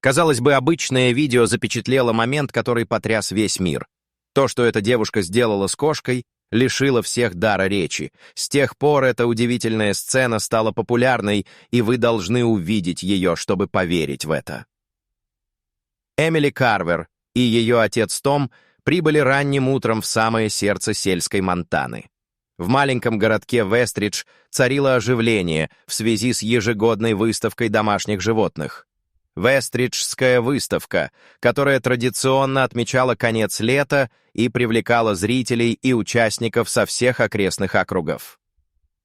Казалось бы, обычное видео запечатлело момент, который потряс весь мир. То, что эта девушка сделала с кошкой, лишило всех дара речи. С тех пор эта удивительная сцена стала популярной, и вы должны увидеть ее, чтобы поверить в это. Эмили Карвер и ее отец Том прибыли ранним утром в самое сердце сельской Монтаны. В маленьком городке Вестридж царило оживление в связи с ежегодной выставкой домашних животных. Вестриджская выставка, которая традиционно отмечала конец лета и привлекала зрителей и участников со всех окрестных округов.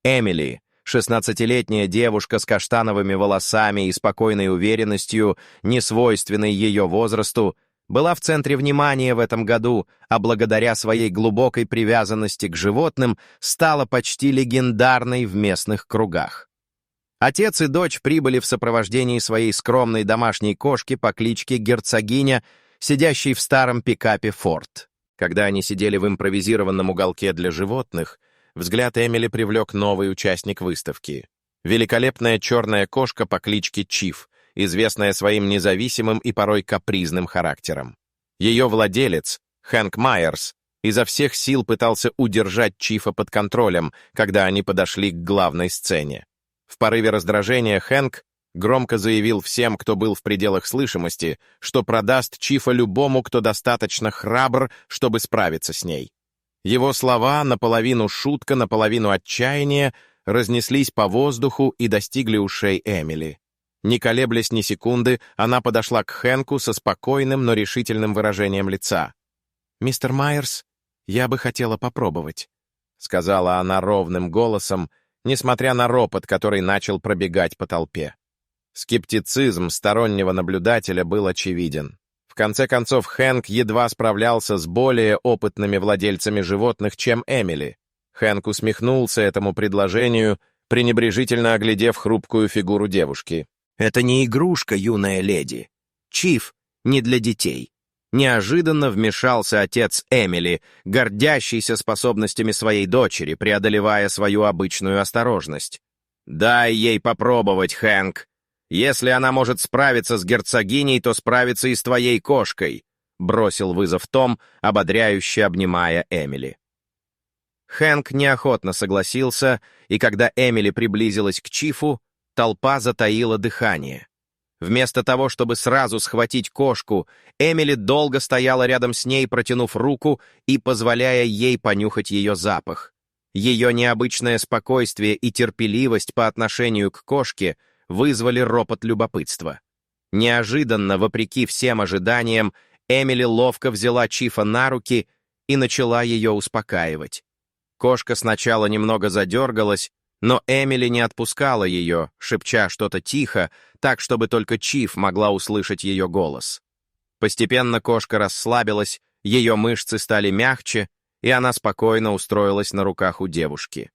Эмили, 16-летняя девушка с каштановыми волосами и спокойной уверенностью, несвойственной ее возрасту, была в центре внимания в этом году, а благодаря своей глубокой привязанности к животным стала почти легендарной в местных кругах. Отец и дочь прибыли в сопровождении своей скромной домашней кошки по кличке Герцогиня, сидящей в старом пикапе «Форд». Когда они сидели в импровизированном уголке для животных, взгляд Эмили привлек новый участник выставки. Великолепная черная кошка по кличке Чиф, известная своим независимым и порой капризным характером. Ее владелец, Хэнк Майерс, изо всех сил пытался удержать Чифа под контролем, когда они подошли к главной сцене. В порыве раздражения Хэнк громко заявил всем, кто был в пределах слышимости, что продаст Чифа любому, кто достаточно храбр, чтобы справиться с ней. Его слова, наполовину шутка, наполовину отчаяние, разнеслись по воздуху и достигли ушей Эмили. Не колеблясь ни секунды, она подошла к Хэнку со спокойным, но решительным выражением лица. «Мистер Майерс, я бы хотела попробовать», — сказала она ровным голосом, несмотря на ропот, который начал пробегать по толпе. Скептицизм стороннего наблюдателя был очевиден. В конце концов, Хэнк едва справлялся с более опытными владельцами животных, чем Эмили. Хэнк усмехнулся этому предложению, пренебрежительно оглядев хрупкую фигуру девушки. «Это не игрушка, юная леди. Чиф не для детей». Неожиданно вмешался отец Эмили, гордящийся способностями своей дочери, преодолевая свою обычную осторожность. «Дай ей попробовать, Хэнк. Если она может справиться с герцогиней, то справится и с твоей кошкой», бросил вызов Том, ободряюще обнимая Эмили. Хэнк неохотно согласился, и когда Эмили приблизилась к Чифу, толпа затаила дыхание. Вместо того, чтобы сразу схватить кошку, Эмили долго стояла рядом с ней, протянув руку и позволяя ей понюхать ее запах. Ее необычное спокойствие и терпеливость по отношению к кошке вызвали ропот любопытства. Неожиданно, вопреки всем ожиданиям, Эмили ловко взяла Чифа на руки и начала ее успокаивать. Кошка сначала немного задергалась, но Эмили не отпускала ее, шепча что-то тихо, так, чтобы только Чиф могла услышать ее голос. Постепенно кошка расслабилась, ее мышцы стали мягче, и она спокойно устроилась на руках у девушки.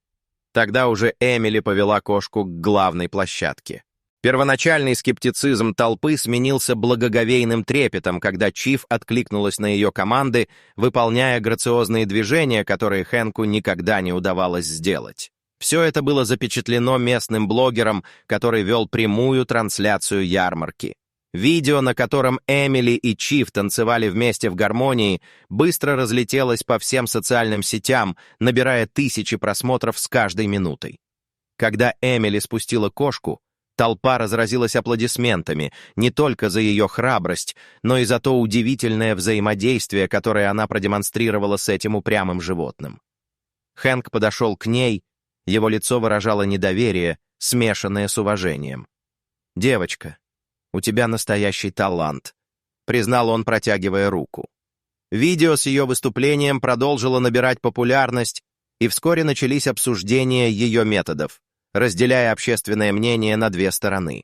Тогда уже Эмили повела кошку к главной площадке. Первоначальный скептицизм толпы сменился благоговейным трепетом, когда Чиф откликнулась на ее команды, выполняя грациозные движения, которые Хэнку никогда не удавалось сделать. Все это было запечатлено местным блогером, который вел прямую трансляцию ярмарки. Видео, на котором Эмили и Чиф танцевали вместе в гармонии, быстро разлетелось по всем социальным сетям, набирая тысячи просмотров с каждой минутой. Когда Эмили спустила кошку, толпа разразилась аплодисментами не только за ее храбрость, но и за то удивительное взаимодействие, которое она продемонстрировала с этим упрямым животным. Хэнк подошел к ней. Его лицо выражало недоверие, смешанное с уважением. «Девочка, у тебя настоящий талант», — признал он, протягивая руку. Видео с ее выступлением продолжило набирать популярность, и вскоре начались обсуждения ее методов, разделяя общественное мнение на две стороны.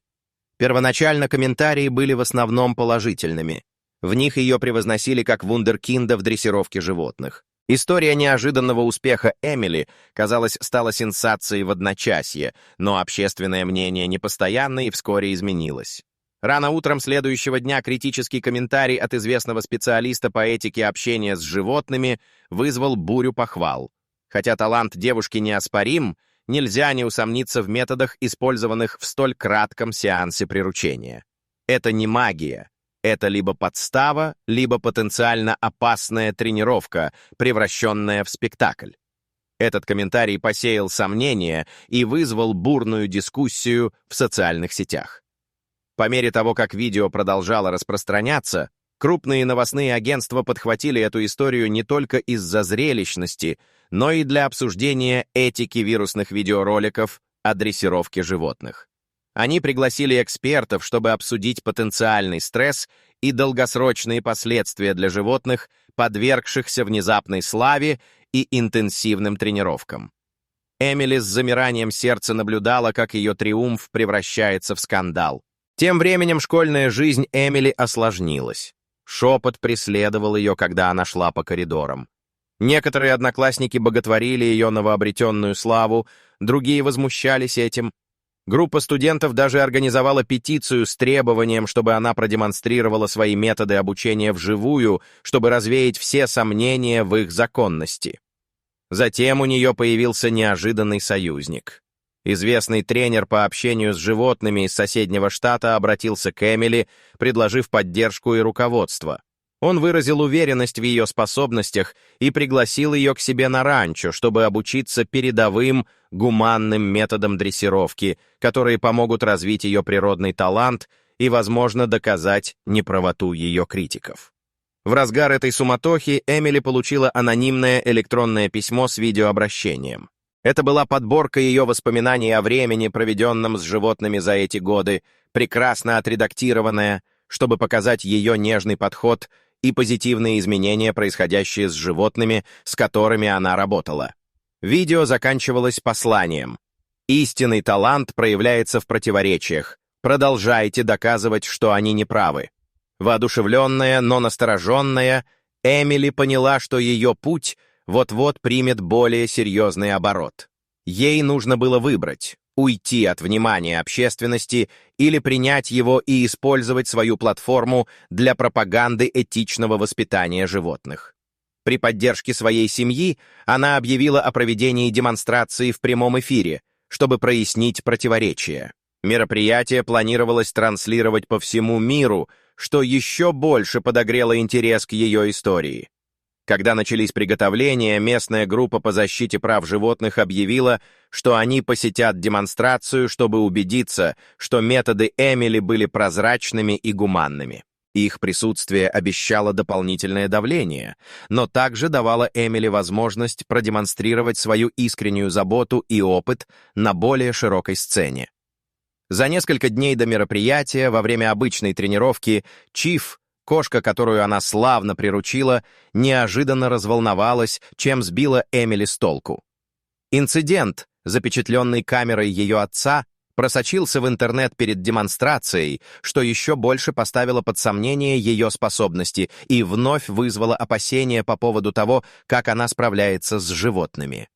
Первоначально комментарии были в основном положительными. В них ее превозносили как вундеркинда в дрессировке животных. История неожиданного успеха Эмили, казалось, стала сенсацией в одночасье, но общественное мнение непостоянно и вскоре изменилось. Рано утром следующего дня критический комментарий от известного специалиста по этике общения с животными вызвал бурю похвал. Хотя талант девушки неоспорим, нельзя не усомниться в методах, использованных в столь кратком сеансе приручения. Это не магия, Это либо подстава, либо потенциально опасная тренировка, превращенная в спектакль. Этот комментарий посеял сомнения и вызвал бурную дискуссию в социальных сетях. По мере того, как видео продолжало распространяться, крупные новостные агентства подхватили эту историю не только из-за зрелищности, но и для обсуждения этики вирусных видеороликов о дрессировке животных. Они пригласили экспертов, чтобы обсудить потенциальный стресс и долгосрочные последствия для животных, подвергшихся внезапной славе и интенсивным тренировкам. Эмили с замиранием сердца наблюдала, как ее триумф превращается в скандал. Тем временем школьная жизнь Эмили осложнилась. Шепот преследовал ее, когда она шла по коридорам. Некоторые одноклассники боготворили ее новообретенную славу, другие возмущались этим. Группа студентов даже организовала петицию с требованием, чтобы она продемонстрировала свои методы обучения вживую, чтобы развеять все сомнения в их законности. Затем у нее появился неожиданный союзник. Известный тренер по общению с животными из соседнего штата обратился к Эмили, предложив поддержку и руководство. Он выразил уверенность в ее способностях и пригласил ее к себе на ранчо, чтобы обучиться передовым, гуманным методам дрессировки, которые помогут развить ее природный талант и, возможно, доказать неправоту ее критиков. В разгар этой суматохи Эмили получила анонимное электронное письмо с видеообращением. Это была подборка ее воспоминаний о времени, проведенном с животными за эти годы, прекрасно отредактированная, чтобы показать ее нежный подход и позитивные изменения, происходящие с животными, с которыми она работала. Видео заканчивалось посланием. «Истинный талант проявляется в противоречиях. Продолжайте доказывать, что они неправы». Воодушевленная, но настороженная, Эмили поняла, что ее путь вот-вот примет более серьезный оборот. Ей нужно было выбрать — уйти от внимания общественности или принять его и использовать свою платформу для пропаганды этичного воспитания животных. При поддержке своей семьи она объявила о проведении демонстрации в прямом эфире, чтобы прояснить противоречия. Мероприятие планировалось транслировать по всему миру, что еще больше подогрело интерес к ее истории. Когда начались приготовления, местная группа по защите прав животных объявила, что они посетят демонстрацию, чтобы убедиться, что методы Эмили были прозрачными и гуманными. Их присутствие обещало дополнительное давление, но также давало Эмили возможность продемонстрировать свою искреннюю заботу и опыт на более широкой сцене. За несколько дней до мероприятия, во время обычной тренировки, Чиф, кошка, которую она славно приручила, неожиданно разволновалась, чем сбила Эмили с толку. Инцидент, запечатленный камерой ее отца, просочился в интернет перед демонстрацией, что еще больше поставило под сомнение ее способности и вновь вызвало опасения по поводу того, как она справляется с животными.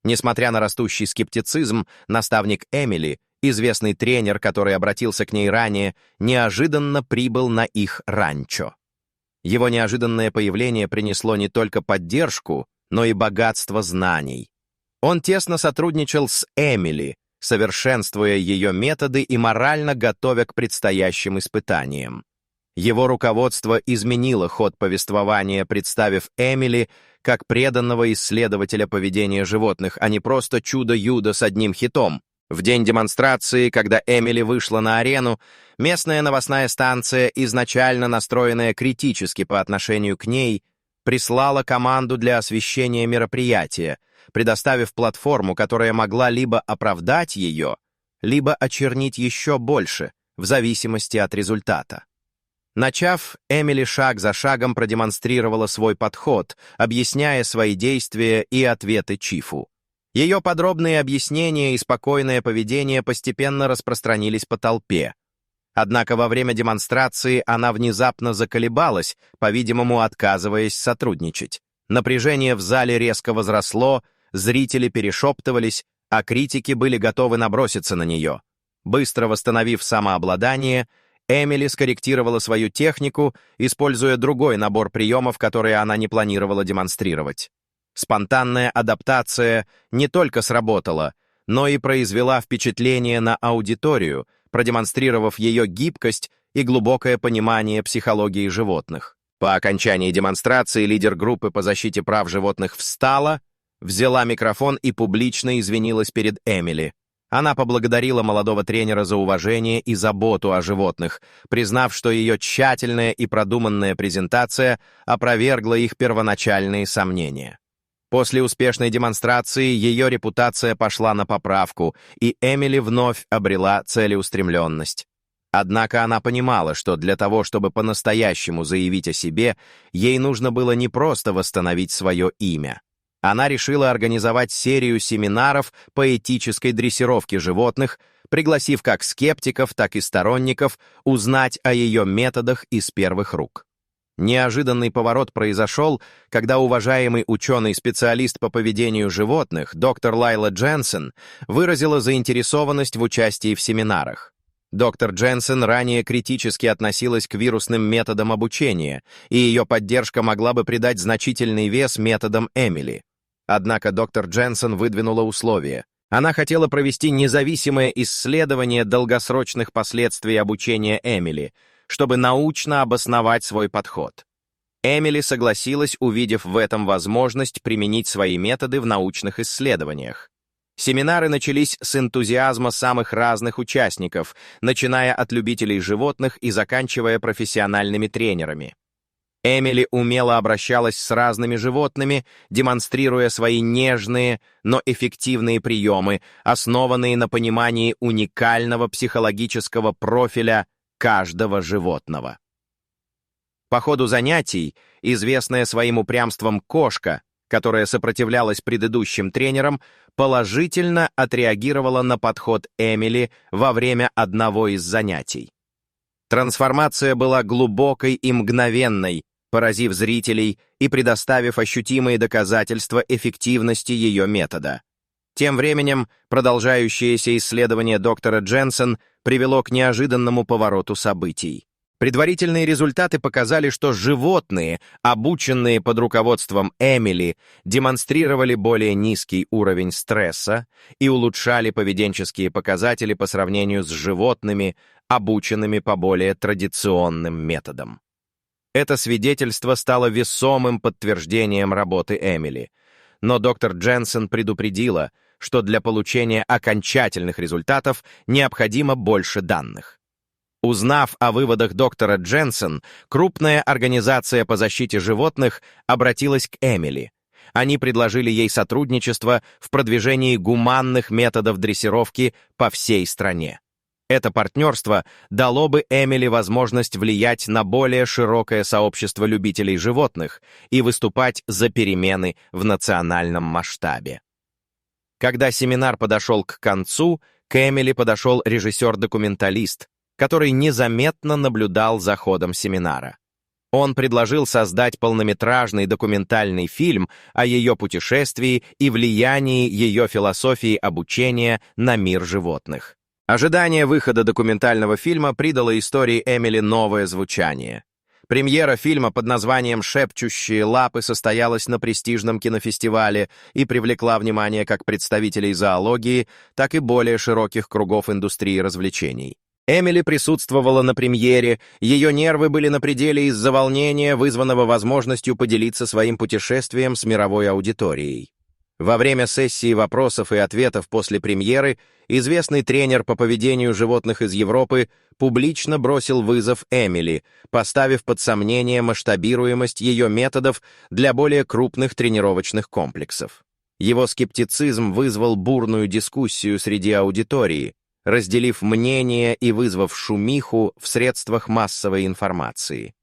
Несмотря на растущий скептицизм, наставник Эмили, известный тренер, который обратился к ней ранее, неожиданно прибыл на их ранчо. Его неожиданное появление принесло не только поддержку, но и богатство знаний. Он тесно сотрудничал с Эмили, совершенствуя ее методы и морально готовя к предстоящим испытаниям. Его руководство изменило ход повествования, представив Эмили как преданного исследователя поведения животных, а не просто чудо-юдо с одним хитом. В день демонстрации, когда Эмили вышла на арену, местная новостная станция, изначально настроенная критически по отношению к ней, прислала команду для освещения мероприятия, предоставив платформу, которая могла либо оправдать ее, либо очернить еще больше, в зависимости от результата. Начав, Эмили шаг за шагом продемонстрировала свой подход, объясняя свои действия и ответы Чифу. Ее подробные объяснения и спокойное поведение постепенно распространились по толпе. Однако во время демонстрации она внезапно заколебалась, по-видимому, отказываясь сотрудничать. Напряжение в зале резко возросло, зрители перешептывались, а критики были готовы наброситься на нее. Быстро восстановив самообладание, Эмили скорректировала свою технику, используя другой набор приемов, которые она не планировала демонстрировать. Спонтанная адаптация не только сработала, но и произвела впечатление на аудиторию, продемонстрировав ее гибкость и глубокое понимание психологии животных. По окончании демонстрации лидер группы по защите прав животных встала, взяла микрофон и публично извинилась перед Эмили. Она поблагодарила молодого тренера за уважение и заботу о животных, признав, что ее тщательная и продуманная презентация опровергла их первоначальные сомнения. После успешной демонстрации ее репутация пошла на поправку, и Эмили вновь обрела целеустремленность. Однако она понимала, что для того, чтобы по-настоящему заявить о себе, ей нужно было не просто восстановить свое имя. Она решила организовать серию семинаров по этической дрессировке животных, пригласив как скептиков, так и сторонников узнать о ее методах из первых рук. Неожиданный поворот произошел, когда уважаемый ученый-специалист по поведению животных, доктор Лайла Дженсен, выразила заинтересованность в участии в семинарах. Доктор Дженсен ранее критически относилась к вирусным методам обучения, и ее поддержка могла бы придать значительный вес методам Эмили. Однако доктор Дженсен выдвинула условие. Она хотела провести независимое исследование долгосрочных последствий обучения Эмили, чтобы научно обосновать свой подход. Эмили согласилась, увидев в этом возможность применить свои методы в научных исследованиях. Семинары начались с энтузиазма самых разных участников, начиная от любителей животных и заканчивая профессиональными тренерами. Эмили умело обращалась с разными животными, демонстрируя свои нежные, но эффективные приемы, основанные на понимании уникального психологического профиля каждого животного. По ходу занятий, известная своим упрямством кошка, которая сопротивлялась предыдущим тренерам, положительно отреагировала на подход Эмили во время одного из занятий. Трансформация была глубокой и мгновенной, поразив зрителей и предоставив ощутимые доказательства эффективности ее метода. Тем временем, продолжающееся исследование доктора Дженсен привело к неожиданному повороту событий. Предварительные результаты показали, что животные, обученные под руководством Эмили, демонстрировали более низкий уровень стресса и улучшали поведенческие показатели по сравнению с животными, обученными по более традиционным методам. Это свидетельство стало весомым подтверждением работы Эмили, но доктор Дженсен предупредила, что для получения окончательных результатов необходимо больше данных. Узнав о выводах доктора Дженсен, крупная организация по защите животных обратилась к Эмили. Они предложили ей сотрудничество в продвижении гуманных методов дрессировки по всей стране. Это партнерство дало бы Эмили возможность влиять на более широкое сообщество любителей животных и выступать за перемены в национальном масштабе. Когда семинар подошел к концу, к Эмили подошел режиссер-документалист, который незаметно наблюдал за ходом семинара. Он предложил создать полнометражный документальный фильм о ее путешествии и влиянии ее философии обучения на мир животных. Ожидание выхода документального фильма придало истории Эмили новое звучание. Премьера фильма под названием «Шепчущие лапы» состоялась на престижном кинофестивале и привлекла внимание как представителей зоологии, так и более широких кругов индустрии развлечений. Эмили присутствовала на премьере, ее нервы были на пределе из-за волнения, вызванного возможностью поделиться своим путешествием с мировой аудиторией. Во время сессии вопросов и ответов после премьеры известный тренер по поведению животных из Европы публично бросил вызов Эмили, поставив под сомнение масштабируемость ее методов для более крупных тренировочных комплексов. Его скептицизм вызвал бурную дискуссию среди аудитории, разделив мнения и вызвав шумиху в средствах массовой информации.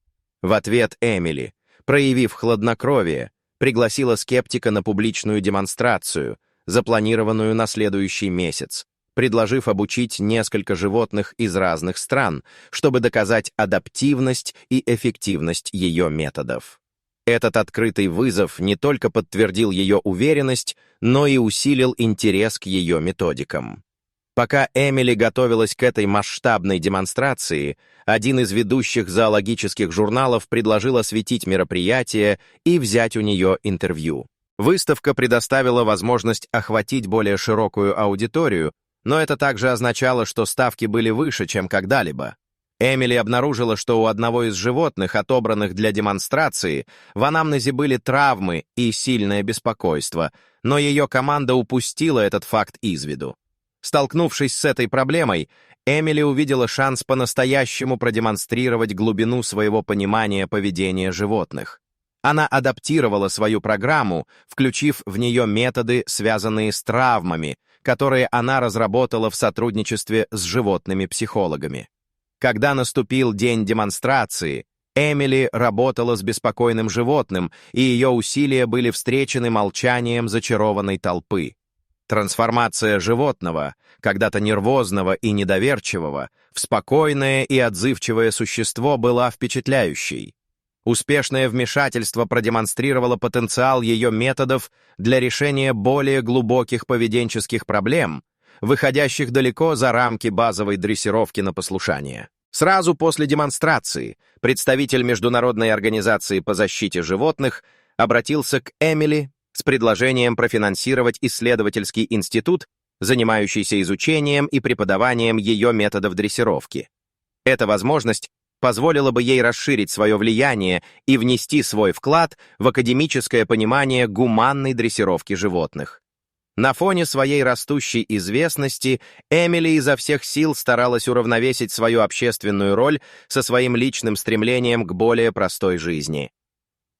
В ответ Эмили, проявив хладнокровие, пригласила скептика на публичную демонстрацию, запланированную на следующий месяц, предложив обучить несколько животных из разных стран, чтобы доказать адаптивность и эффективность ее методов. Этот открытый вызов не только подтвердил ее уверенность, но и усилил интерес к ее методикам. Пока Эмили готовилась к этой масштабной демонстрации, один из ведущих зоологических журналов предложил осветить мероприятие и взять у нее интервью. Выставка предоставила возможность охватить более широкую аудиторию, но это также означало, что ставки были выше, чем когда-либо. Эмили обнаружила, что у одного из животных, отобранных для демонстрации, в анамнезе были травмы и сильное беспокойство, но ее команда упустила этот факт из виду. Столкнувшись с этой проблемой, Эмили увидела шанс по-настоящему продемонстрировать глубину своего понимания поведения животных. Она адаптировала свою программу, включив в нее методы, связанные с травмами, которые она разработала в сотрудничестве с животными психологами. Когда наступил день демонстрации, Эмили работала с беспокойным животным, и ее усилия были встречены молчанием зачарованной толпы. Трансформация животного, когда-то нервозного и недоверчивого, в спокойное и отзывчивое существо была впечатляющей. Успешное вмешательство продемонстрировало потенциал ее методов для решения более глубоких поведенческих проблем, выходящих далеко за рамки базовой дрессировки на послушание. Сразу после демонстрации представитель Международной организации по защите животных обратился к Эмили с предложением профинансировать исследовательский институт, занимающийся изучением и преподаванием ее методов дрессировки. Эта возможность позволила бы ей расширить свое влияние и внести свой вклад в академическое понимание гуманной дрессировки животных. На фоне своей растущей известности Эмили изо всех сил старалась уравновесить свою общественную роль со своим личным стремлением к более простой жизни.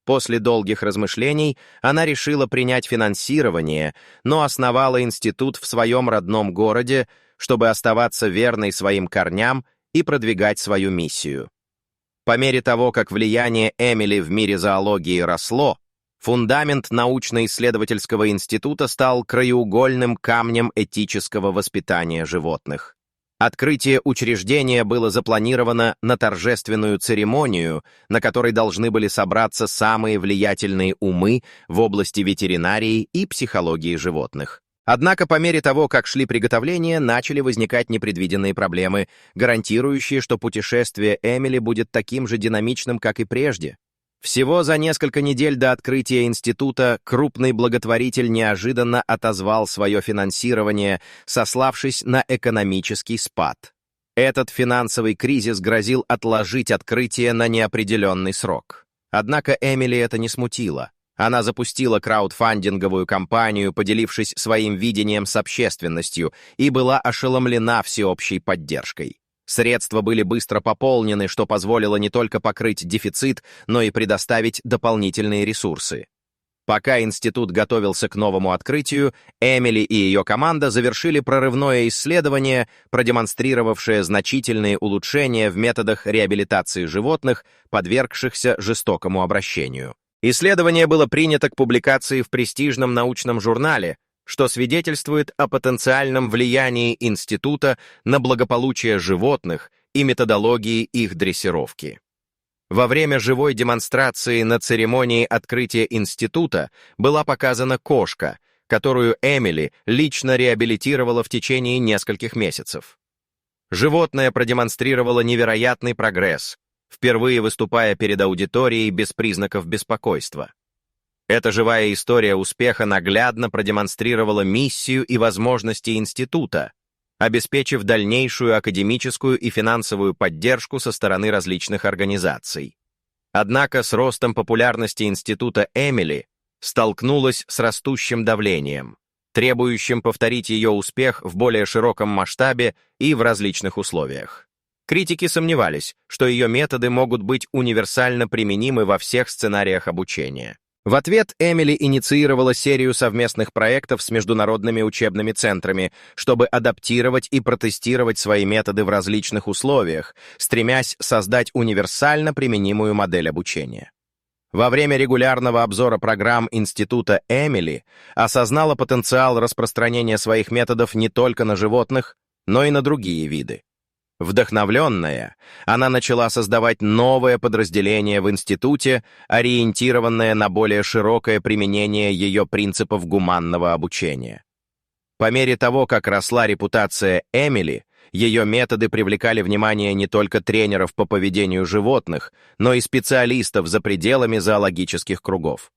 После долгих размышлений она решила принять финансирование, но основала институт в своем родном городе, чтобы оставаться верной своим корням и продвигать свою миссию. По мере того, как влияние Эмили в мире зоологии росло, фундамент научно-исследовательского института стал краеугольным камнем этического воспитания животных. Открытие учреждения было запланировано на торжественную церемонию, на которой должны были собраться самые влиятельные умы в области ветеринарии и психологии животных. Однако по мере того, как шли приготовления, начали возникать непредвиденные проблемы, гарантирующие, что путешествие Эмили будет таким же динамичным, как и прежде. Всего за несколько недель до открытия института крупный благотворитель неожиданно отозвал свое финансирование, сославшись на экономический спад. Этот финансовый кризис грозил отложить открытие на неопределенный срок. Однако Эмили это не смутило. Она запустила краудфандинговую кампанию, поделившись своим видением с общественностью, и была ошеломлена всеобщей поддержкой. Средства были быстро пополнены, что позволило не только покрыть дефицит, но и предоставить дополнительные ресурсы. Пока институт готовился к новому открытию, Эмили и ее команда завершили прорывное исследование, продемонстрировавшее значительные улучшения в методах реабилитации животных, подвергшихся жестокому обращению. Исследование было принято к публикации в престижном научном журнале, что свидетельствует о потенциальном влиянии института на благополучие животных и методологии их дрессировки. Во время живой демонстрации на церемонии открытия института была показана кошка, которую Эмили лично реабилитировала в течение нескольких месяцев. Животное продемонстрировало невероятный прогресс, впервые выступая перед аудиторией без признаков беспокойства. Эта живая история успеха наглядно продемонстрировала миссию и возможности института, обеспечив дальнейшую академическую и финансовую поддержку со стороны различных организаций. Однако с ростом популярности института Эмили столкнулась с растущим давлением, требующим повторить ее успех в более широком масштабе и в различных условиях. Критики сомневались, что ее методы могут быть универсально применимы во всех сценариях обучения. В ответ Эмили инициировала серию совместных проектов с международными учебными центрами, чтобы адаптировать и протестировать свои методы в различных условиях, стремясь создать универсально применимую модель обучения. Во время регулярного обзора программ института Эмили осознала потенциал распространения своих методов не только на животных, но и на другие виды. Вдохновленная, она начала создавать новое подразделение в институте, ориентированное на более широкое применение ее принципов гуманного обучения. По мере того, как росла репутация Эмили, ее методы привлекали внимание не только тренеров по поведению животных, но и специалистов за пределами зоологических кругов.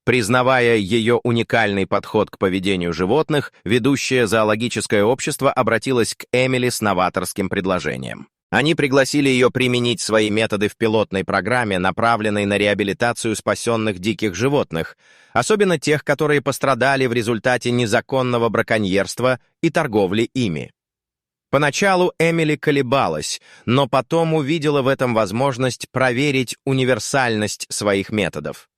Признавая ее уникальный подход к поведению животных, ведущее зоологическое общество обратилось к Эмили с новаторским предложением. Они пригласили ее применить свои методы в пилотной программе, направленной на реабилитацию спасенных диких животных, особенно тех, которые пострадали в результате незаконного браконьерства и торговли ими. Поначалу Эмили колебалась, но потом увидела в этом возможность проверить универсальность своих методов.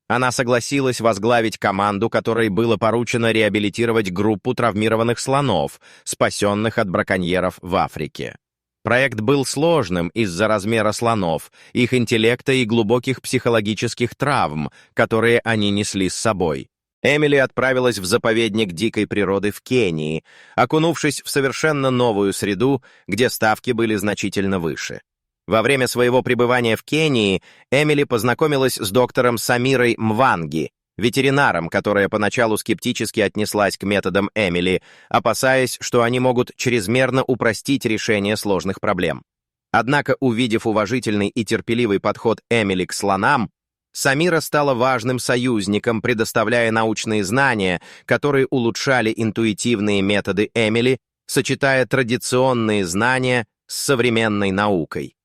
Она согласилась возглавить команду, которой было поручено реабилитировать группу травмированных слонов, спасенных от браконьеров в Африке. Проект был сложным из-за размера слонов, их интеллекта и глубоких психологических травм, которые они несли с собой. Эмили отправилась в заповедник дикой природы в Кении, окунувшись в совершенно новую среду, где ставки были значительно выше. Во время своего пребывания в Кении Эмили познакомилась с доктором Самирой Мванги, ветеринаром, которая поначалу скептически отнеслась к методам Эмили, опасаясь, что они могут чрезмерно упростить решение сложных проблем. Однако, увидев уважительный и терпеливый подход Эмили к слонам, Самира стала важным союзником, предоставляя научные знания, которые улучшали интуитивные методы Эмили, сочетая традиционные знания с современной наукой.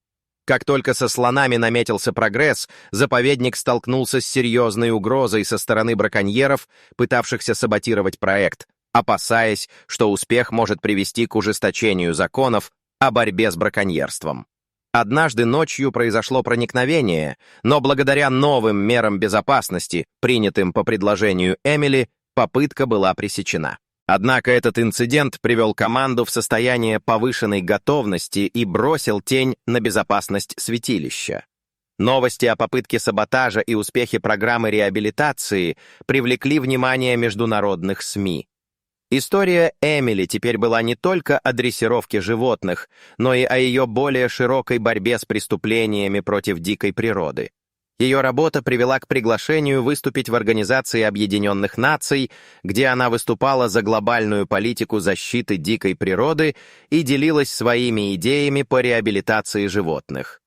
Как только со слонами наметился прогресс, заповедник столкнулся с серьезной угрозой со стороны браконьеров, пытавшихся саботировать проект, опасаясь, что успех может привести к ужесточению законов о борьбе с браконьерством. Однажды ночью произошло проникновение, но благодаря новым мерам безопасности, принятым по предложению Эмили, попытка была пресечена. Однако этот инцидент привел команду в состояние повышенной готовности и бросил тень на безопасность святилища. Новости о попытке саботажа и успехе программы реабилитации привлекли внимание международных СМИ. История Эмили теперь была не только о дрессировке животных, но и о ее более широкой борьбе с преступлениями против дикой природы. Ее работа привела к приглашению выступить в Организации Объединенных Наций, где она выступала за глобальную политику защиты дикой природы и делилась своими идеями по реабилитации животных.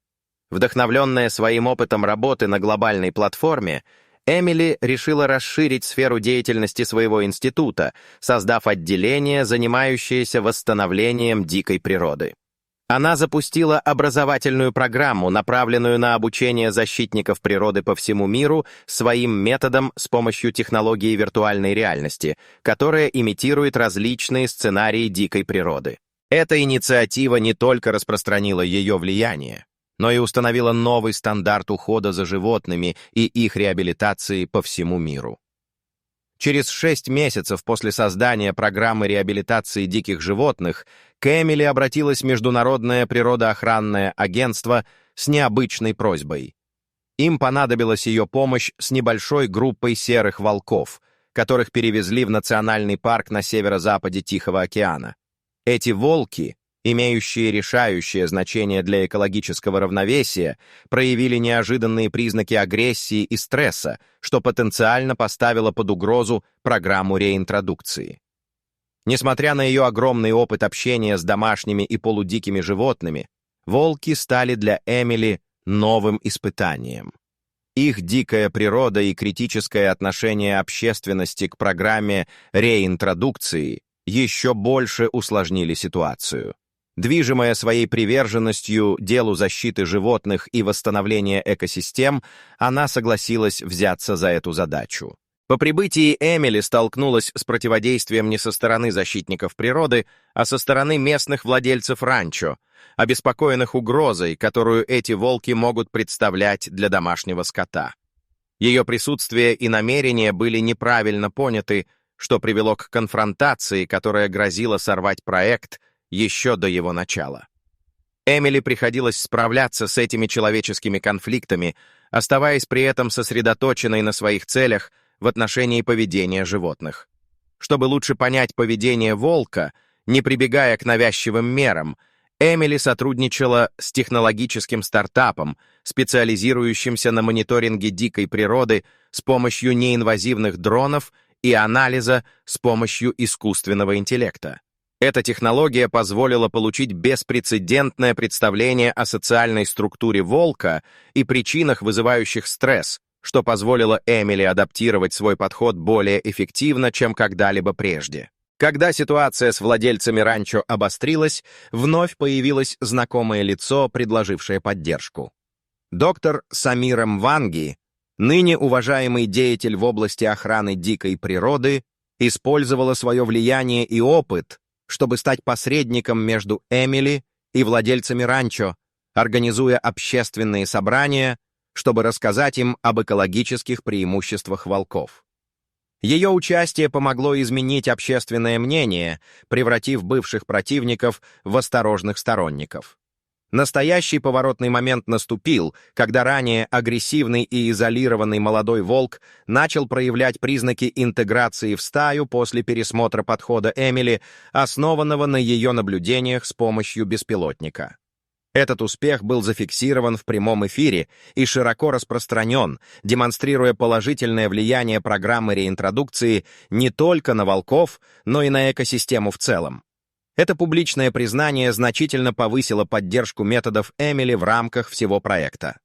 Вдохновленная своим опытом работы на глобальной платформе, Эмили решила расширить сферу деятельности своего института, создав отделение, занимающееся восстановлением дикой природы. Она запустила образовательную программу, направленную на обучение защитников природы по всему миру своим методом с помощью технологии виртуальной реальности, которая имитирует различные сценарии дикой природы. Эта инициатива не только распространила ее влияние, но и установила новый стандарт ухода за животными и их реабилитации по всему миру. Через 6 месяцев после создания программы реабилитации диких животных к Эмили обратилось Международное природоохранное агентство с необычной просьбой. Им понадобилась ее помощь с небольшой группой серых волков, которых перевезли в национальный парк на северо-западе Тихого океана. Эти волки, имеющие решающее значение для экологического равновесия, проявили неожиданные признаки агрессии и стресса, что потенциально поставило под угрозу программу реинтродукции. Несмотря на ее огромный опыт общения с домашними и полудикими животными, волки стали для Эмили новым испытанием. Их дикая природа и критическое отношение общественности к программе реинтродукции еще больше усложнили ситуацию. Движимая своей приверженностью делу защиты животных и восстановления экосистем, она согласилась взяться за эту задачу. По прибытии Эмили столкнулась с противодействием не со стороны защитников природы, а со стороны местных владельцев ранчо, обеспокоенных угрозой, которую эти волки могут представлять для домашнего скота. Ее присутствие и намерения были неправильно поняты, что привело к конфронтации, которая грозила сорвать проект еще до его начала. Эмили приходилось справляться с этими человеческими конфликтами, оставаясь при этом сосредоточенной на своих целях в отношении поведения животных. Чтобы лучше понять поведение волка, не прибегая к навязчивым мерам, Эмили сотрудничала с технологическим стартапом, специализирующимся на мониторинге дикой природы с помощью неинвазивных дронов и анализа с помощью искусственного интеллекта. Эта технология позволила получить беспрецедентное представление о социальной структуре волка и причинах, вызывающих стресс, что позволило Эмили адаптировать свой подход более эффективно, чем когда-либо прежде. Когда ситуация с владельцами ранчо обострилась, вновь появилось знакомое лицо, предложившее поддержку. Доктор Самира Мванги, ныне уважаемый деятель в области охраны дикой природы, использовала свое влияние и опыт, чтобы стать посредником между Эмили и владельцами ранчо, организуя общественные собрания, чтобы рассказать им об экологических преимуществах волков. Ее участие помогло изменить общественное мнение, превратив бывших противников в осторожных сторонников. Настоящий поворотный момент наступил, когда ранее агрессивный и изолированный молодой волк начал проявлять признаки интеграции в стаю после пересмотра подхода Эмили, основанного на ее наблюдениях с помощью беспилотника. Этот успех был зафиксирован в прямом эфире и широко распространен, демонстрируя положительное влияние программы реинтродукции не только на волков, но и на экосистему в целом. Это публичное признание значительно повысило поддержку методов Эмили в рамках всего проекта.